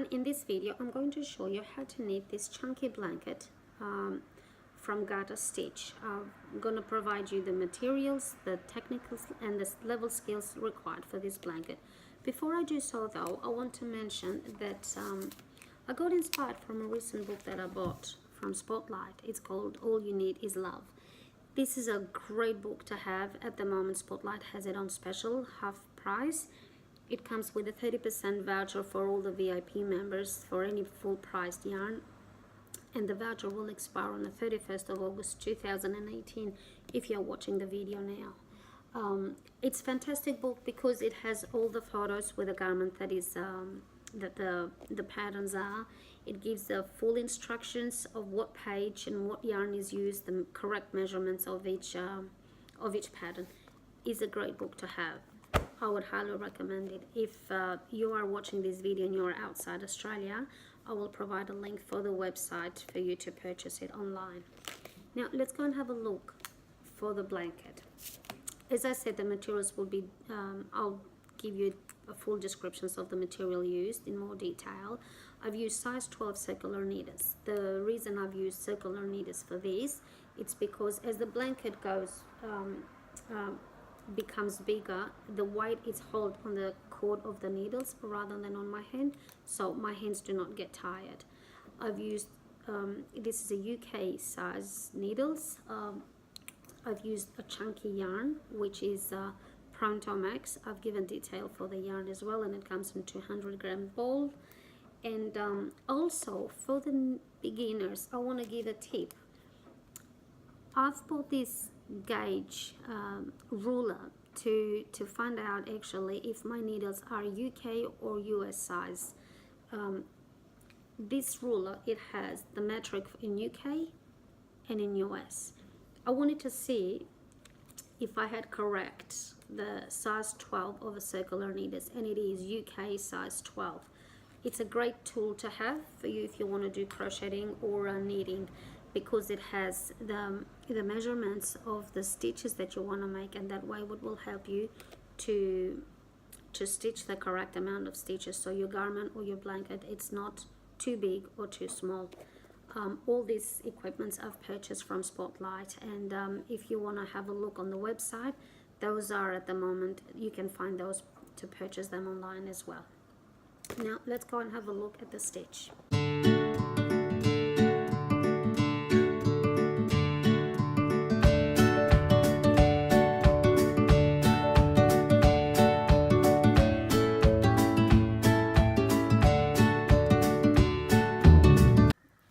everyone, in this video I'm going to show you how to knit this chunky blanket from Garter Stitch. I'm going to provide you the materials, the technicals and the level skills required for this blanket. Before I do so though, I want to mention that I got inspired from a recent book that I bought from Spotlight. It's called All You Need Is Love. This is a great book to have. At the moment Spotlight has it on special, half price. It comes with a 30% voucher for all the VIP members for any full priced yarn, and the voucher will expire on the 31st of August 2018 if you're watching the video now. It's a fantastic book because it has all the photos with the garment that is that the patterns are. It gives the full instructions of what page and what yarn is used, the correct measurements of each pattern. It's a great book to have. I would highly recommend it. If you are watching this video and you're outside Australia, I will provide a link for the website for you to purchase it online. Now let's go and have a look for the blanket. As I said, the materials will be, I'll give you a full descriptions of the material used in more detail. I've used size 12 circular needles. The reason I've used circular needles for this, it's because as the blanket goes, becomes bigger, the weight is held on the cord of the needles rather than on my hand, so my hands do not get tired. I've used this is a UK size needles. I've used a chunky yarn which is Pronto Max. I've given detail for the yarn as well, and it comes in 200-gram ball. And also for the beginners, I want to give a tip. I've bought this gauge ruler to find out actually if my needles are UK or US size. This ruler, it has the metric in UK and in US. I wanted to see if I had correct the size 12 of the circular needles, and it is UK size 12. It's a great tool to have for you if you want to do crocheting or knitting, because it has the measurements of the stitches that you want to make, and that way it will help you to stitch the correct amount of stitches, so your garment or your blanket, it's not too big or too small. All these equipments I've purchased from Spotlight, and if you want to have a look on the website, those are at the moment, you can find those to purchase them online as well. Now let's go and have a look at the stitch.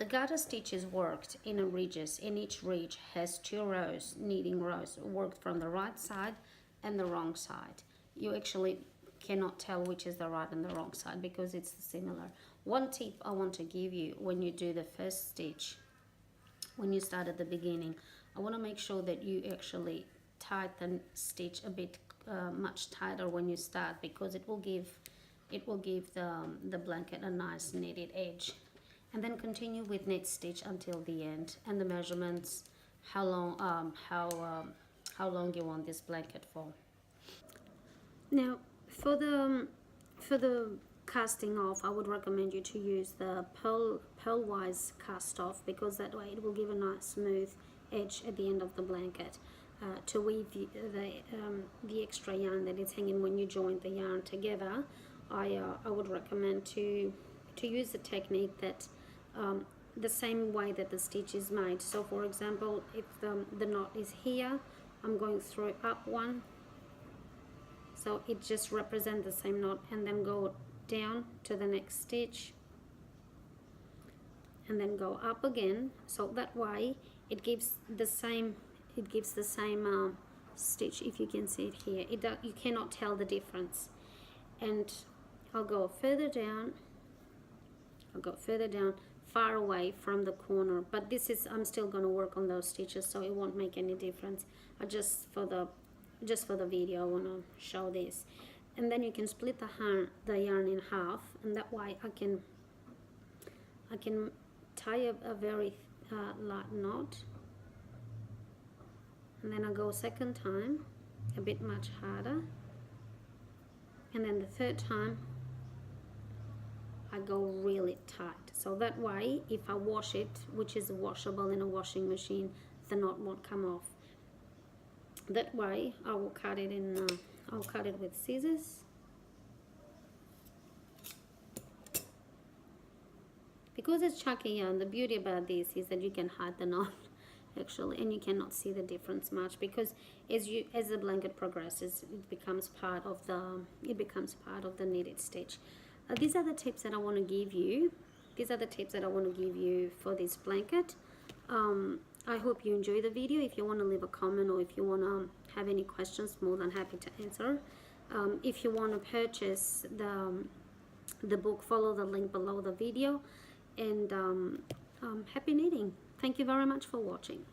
Garter stitch is worked in ridges, and each ridge has 2 rows, knitting rows, worked from the right side and the wrong side. You actually cannot tell which is the right and the wrong side because it's similar. One tip I want to give you when you do the first stitch, when you start at the beginning, I want to make sure that you actually tighten stitch a bit much tighter when you start, because it will give the blanket a nice knitted edge. And then continue with knit stitch until the end, and the measurements, how long you want this blanket for. Now for the casting off, I would recommend you to use the Pearlwise cast off, because that way it will give a nice smooth edge at the end of the blanket to weave the extra yarn that is hanging when you join the yarn together. I would recommend to use the technique that the same way that the stitch is made. So for example, if the knot is here, I'm going through up one, so it just represents the same knot, and then go down to the next stitch and then go up again, so that way it gives the same stitch. If you can see it here, you cannot tell the difference. And I'll go further down, far away from the corner, but this is, I'm still going to work on those stitches, so it won't make any difference. I just for the video I want to show this. And then you can split the yarn in half, and that way I can tie a very light knot, and then I go second time a bit much harder, and then the third time I go really tight. So that way, if I wash it, which is washable in a washing machine, the knot won't come off. That way, I will cut it in. I'll cut it with scissors. Because it's chunky yarn, the beauty about this is that you can hide the knot actually, and you cannot see the difference much, because as the blanket progresses, it becomes part of the knitted stitch. These are the tips that I want to give you. These are the tips that I want to give you for this blanket. I hope you enjoy the video. If you want to leave a comment, or if you want to have any questions, more than happy to answer. If you want to purchase the book, follow the link below the video. And happy knitting. Thank you very much for watching.